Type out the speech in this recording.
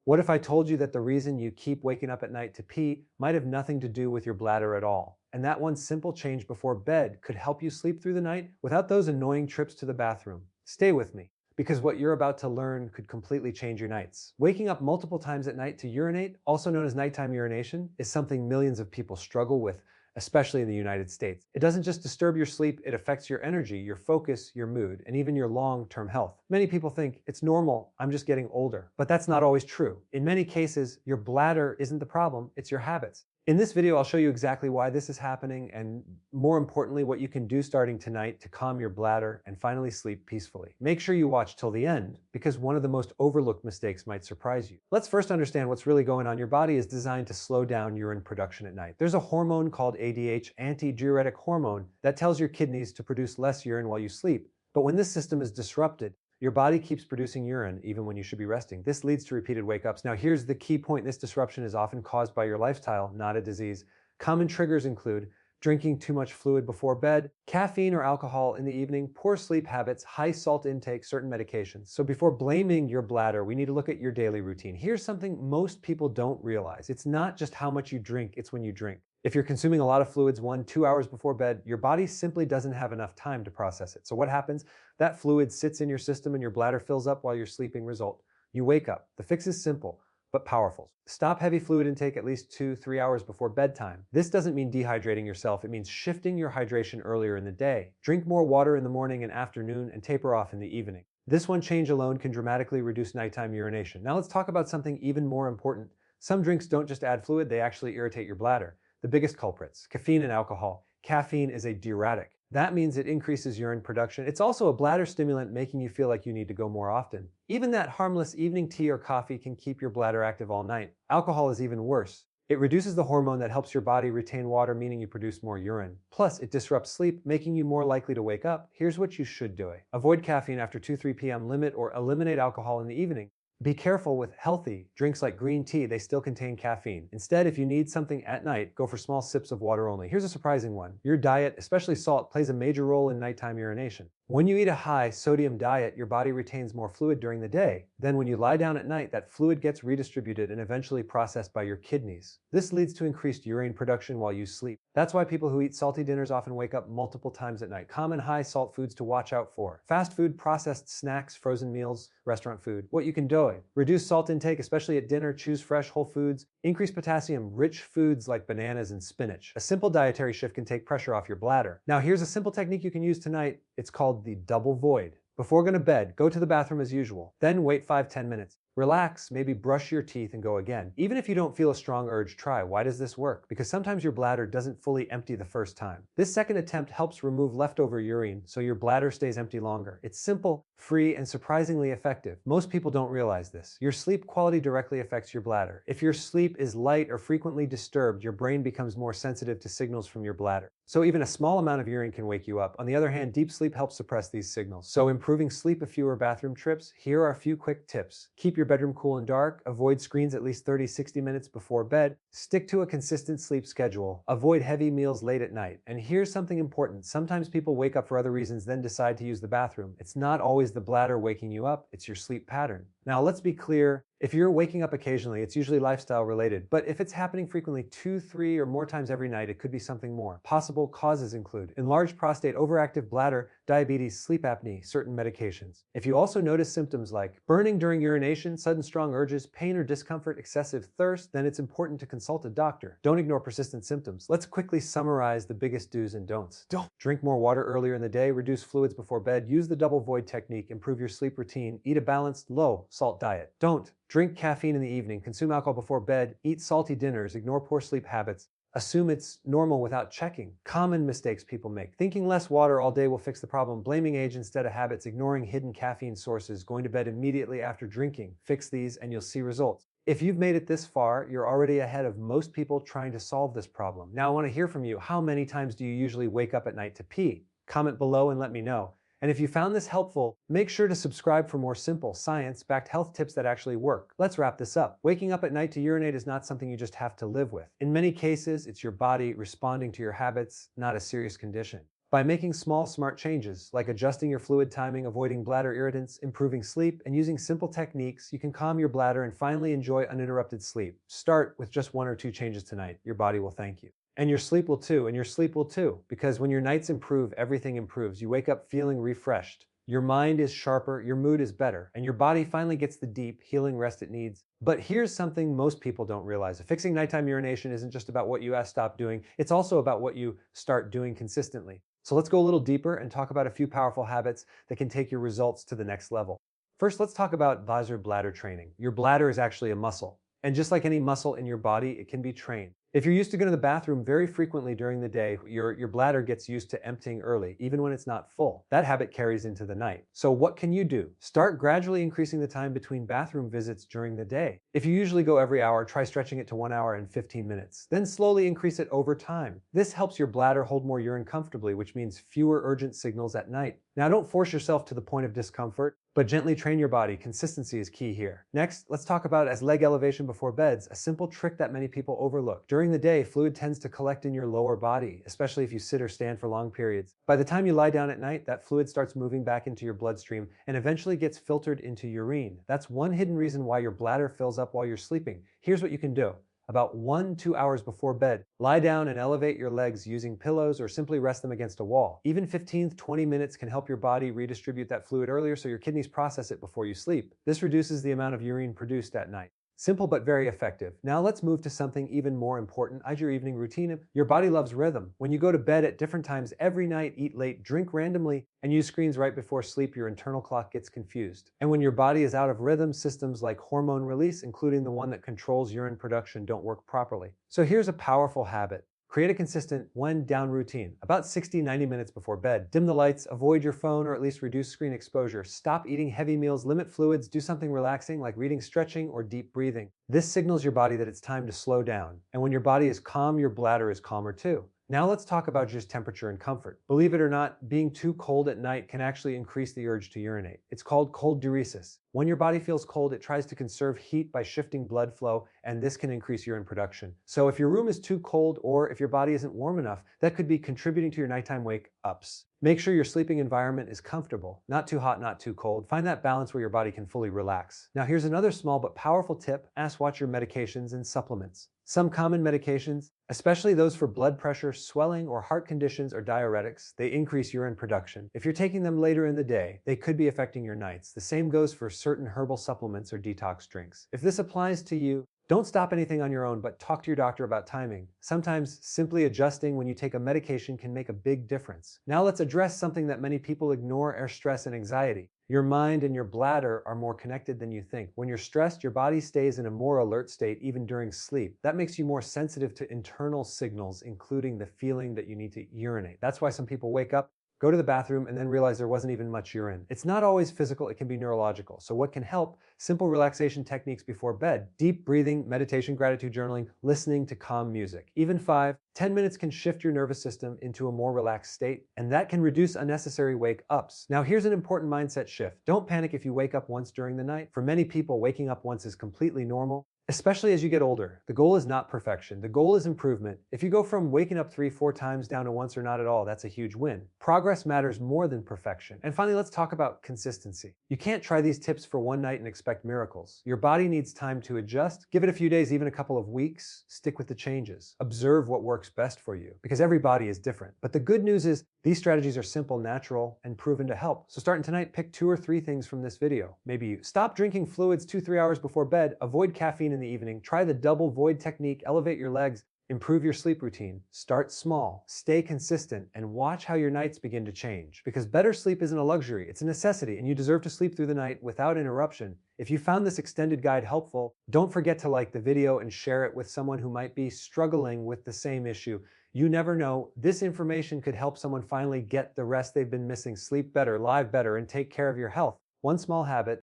What if I told you that the reason you keep waking up at night to pee might have nothing to do with your bladder at all? And that one simple change before bed could help you sleep through the night without those annoying trips to the bathroom. Stay with me, because what you're about to learn could completely change your nights. Waking up multiple times at night to urinate, also known as nighttime urination, is something millions of people struggle with, especially in the United States. It doesn't just disturb your sleep, it affects your energy, your focus, your mood, and even your long-term health. Many people think, it's normal, I'm just getting older. But that's not always true. In many cases, your bladder isn't the problem, it's your habits. In this video, I'll show you exactly why this is happening and, more importantly, what you can do starting tonight to calm your bladder and finally sleep peacefully. Make sure you watch till the end, because one of the most overlooked mistakes might surprise you. Let's first understand what's really going on. Your body is designed to slow down urine production at night. There's a hormone called ADH, antidiuretic hormone, that tells your kidneys to produce less urine while you sleep. But when this system is disrupted, your body keeps producing urine even when you should be resting. This leads to repeated wake-ups. Now here's the key point. This disruption is often caused by your lifestyle, not a disease. Common triggers include drinking too much fluid before bed, caffeine or alcohol in the evening, poor sleep habits, high salt intake, certain medications. So before blaming your bladder, we need to look at your daily routine. Here's something most people don't realize. It's not just how much you drink, it's when you drink. If you're consuming a lot of fluids 1-2 hours before bed, your body simply doesn't have enough time to process it. So what happens? That fluid sits in your system and your bladder fills up while you're sleeping. Result, you wake up. The fix is simple, but powerful. Stop heavy fluid intake at least 2-3 hours before bedtime. This doesn't mean dehydrating yourself. It means shifting your hydration earlier in the day. Drink more water in the morning and afternoon and taper off in the evening. This one change alone can dramatically reduce nighttime urination. Now let's talk about something even more important. Some drinks don't just add fluid, they actually irritate your bladder. The biggest culprits, caffeine and alcohol. Caffeine is a diuretic. That means it increases urine production. It's also a bladder stimulant, making you feel like you need to go more often. Even that harmless evening tea or coffee can keep your bladder active all night. Alcohol is even worse. It reduces the hormone that helps your body retain water, meaning you produce more urine. Plus, it disrupts sleep, making you more likely to wake up. Here's what you should do. Avoid caffeine after 2-3 p.m. Limit or eliminate alcohol in the evening. Be careful with healthy drinks like green tea, they still contain caffeine. Instead, if you need something at night, go for small sips of water only. Here's a surprising one. Your diet, especially salt, plays a major role in nighttime urination. When you eat a high sodium diet, your body retains more fluid during the day. Then when you lie down at night, that fluid gets redistributed and eventually processed by your kidneys. This leads to increased urine production while you sleep. That's why people who eat salty dinners often wake up multiple times at night. Common high salt foods to watch out for: fast food, processed snacks, frozen meals, restaurant food. What you can do: reduce salt intake, especially at dinner. Choose fresh whole foods. Increase potassium-rich foods like bananas and spinach. A simple dietary shift can take pressure off your bladder. Now here's a simple technique you can use tonight. It's called the double void. Before going to bed, go to the bathroom as usual. Then wait 5-10 minutes. Relax, maybe brush your teeth and go again. Even if you don't feel a strong urge, try. Why does this work? Because sometimes your bladder doesn't fully empty the first time. This second attempt helps remove leftover urine so your bladder stays empty longer. It's simple, free, and surprisingly effective. Most people don't realize this. Your sleep quality directly affects your bladder. If your sleep is light or frequently disturbed, your brain becomes more sensitive to signals from your bladder. So even a small amount of urine can wake you up. On the other hand, deep sleep helps suppress these signals. So improving sleep with fewer bathroom trips, here are a few quick tips. Keep your bedroom cool and dark. Avoid screens at least 30-60 minutes before bed. Stick to a consistent sleep schedule. Avoid heavy meals late at night. And here's something important. Sometimes people wake up for other reasons, then decide to use the bathroom. It's not always the bladder waking you up, it's your sleep pattern. Now let's be clear. If you're waking up occasionally, it's usually lifestyle related, but if it's happening frequently 2-3 or more times every night, it could be something more. Possible causes include enlarged prostate, overactive bladder, diabetes, sleep apnea, certain medications. If you also notice symptoms like burning during urination, sudden strong urges, pain or discomfort, excessive thirst, then it's important to consult a doctor. Don't ignore persistent symptoms. Let's quickly summarize the biggest do's and don'ts. Don't drink more water earlier in the day, reduce fluids before bed, use the double void technique, improve your sleep routine, eat a balanced, low salt diet. Don't drink caffeine in the evening, consume alcohol before bed, eat salty dinners, ignore poor sleep habits, assume it's normal without checking. Common mistakes people make: thinking less water all day will fix the problem, blaming age instead of habits, ignoring hidden caffeine sources, going to bed immediately after drinking. Fix these and you'll see results. If you've made it this far, you're already ahead of most people trying to solve this problem. Now I want to hear from you. How many times do you usually wake up at night to pee? Comment below and let me know. And if you found this helpful, make sure to subscribe for more simple, science-backed health tips that actually work. Let's wrap this up. Waking up at night to urinate is not something you just have to live with. In many cases, it's your body responding to your habits, not a serious condition. By making small, smart changes, like adjusting your fluid timing, avoiding bladder irritants, improving sleep, and using simple techniques, you can calm your bladder and finally enjoy uninterrupted sleep. Start with just 1 or 2 changes tonight. Your body will thank you. And your sleep will too, and your sleep will too, because when your nights improve, everything improves. You wake up feeling refreshed. Your mind is sharper, your mood is better, and your body finally gets the deep, healing rest it needs. But here's something most people don't realize. Fixing nighttime urination isn't just about what you stop doing, it's also about what you start doing consistently. So let's go a little deeper and talk about a few powerful habits that can take your results to the next level. First, let's talk about visor bladder training. Your bladder is actually a muscle. And just like any muscle in your body, it can be trained. If you're used to going to the bathroom very frequently during the day, your bladder gets used to emptying early, even when it's not full. That habit carries into the night. So what can you do? Start gradually increasing the time between bathroom visits during the day. If you usually go every hour, try stretching it to 1 hour and 15 minutes. Then slowly increase it over time. This helps your bladder hold more urine comfortably, which means fewer urgent signals at night. Now, don't force yourself to the point of discomfort, but gently train your body. Consistency is key here. Next, let's talk about as leg elevation before beds, a simple trick that many people overlook. During the day, fluid tends to collect in your lower body, especially if you sit or stand for long periods. By the time you lie down at night, that fluid starts moving back into your bloodstream and eventually gets filtered into urine. That's one hidden reason why your bladder fills up while you're sleeping. Here's what you can do. About 1-2 hours before bed, lie down and elevate your legs using pillows or simply rest them against a wall. Even 15-20 minutes can help your body redistribute that fluid earlier so your kidneys process it before you sleep. This reduces the amount of urine produced at night. Simple but very effective. Now let's move to something even more important. As your evening routine, your body loves rhythm. When you go to bed at different times every night, eat late, drink randomly, and use screens right before sleep, your internal clock gets confused. And when your body is out of rhythm, systems like hormone release, including the one that controls urine production, don't work properly. So here's a powerful habit. Create a consistent wind-down routine, about 60-90 minutes before bed. Dim the lights, avoid your phone, or at least reduce screen exposure. Stop eating heavy meals, limit fluids, do something relaxing like reading, stretching, or deep breathing. This signals your body that it's time to slow down. And when your body is calm, your bladder is calmer too. Now let's talk about just temperature and comfort. Believe it or not, being too cold at night can actually increase the urge to urinate. It's called cold diuresis. When your body feels cold, it tries to conserve heat by shifting blood flow, and this can increase urine production. So if your room is too cold or if your body isn't warm enough, that could be contributing to your nighttime wake-ups. Make sure your sleeping environment is comfortable, not too hot, not too cold. Find that balance where your body can fully relax. Now here's another small but powerful tip. Watch your medications and supplements. Some common medications, especially those for blood pressure, swelling, or heart conditions or diuretics, they increase urine production. If you're taking them later in the day, they could be affecting your nights. The same goes for certain herbal supplements or detox drinks. If this applies to you, don't stop anything on your own, but talk to your doctor about timing. Sometimes simply adjusting when you take a medication can make a big difference. Now let's address something that many people ignore: air stress and anxiety. Your mind and your bladder are more connected than you think. When you're stressed, your body stays in a more alert state even during sleep. That makes you more sensitive to internal signals, including the feeling that you need to urinate. That's why some people wake up, go to the bathroom, and then realize there wasn't even much urine. It's not always physical, it can be neurological. So what can help? Simple relaxation techniques before bed. Deep breathing, meditation, gratitude journaling, listening to calm music. Even 5-10 minutes can shift your nervous system into a more relaxed state, and that can reduce unnecessary wake-ups. Now here's an important mindset shift. Don't panic if you wake up once during the night. For many people, waking up once is completely normal. Especially as you get older, the goal is not perfection. The goal is improvement. If you go from waking up 3-4 times down to once or not at all, that's a huge win. Progress matters more than perfection. And finally, let's talk about consistency. You can't try these tips for one night and expect miracles. Your body needs time to adjust. Give it a few days, even a couple of weeks. Stick with the changes. Observe what works best for you, because every body is different. But the good news is these strategies are simple, natural, and proven to help. So starting tonight, pick 2 or 3 things from this video. Maybe you stop drinking fluids 2-3 hours before bed, avoid caffeine in the evening, try the double void technique, elevate your legs, improve your sleep routine. Start small, stay consistent, and watch how your nights begin to change. Because better sleep isn't a luxury, it's a necessity, and you deserve to sleep through the night without interruption. If you found this extended guide helpful, don't forget to like the video and share it with someone who might be struggling with the same issue. You never know, this information could help someone finally get the rest they've been missing, sleep better, live better, and take care of your health. One small habit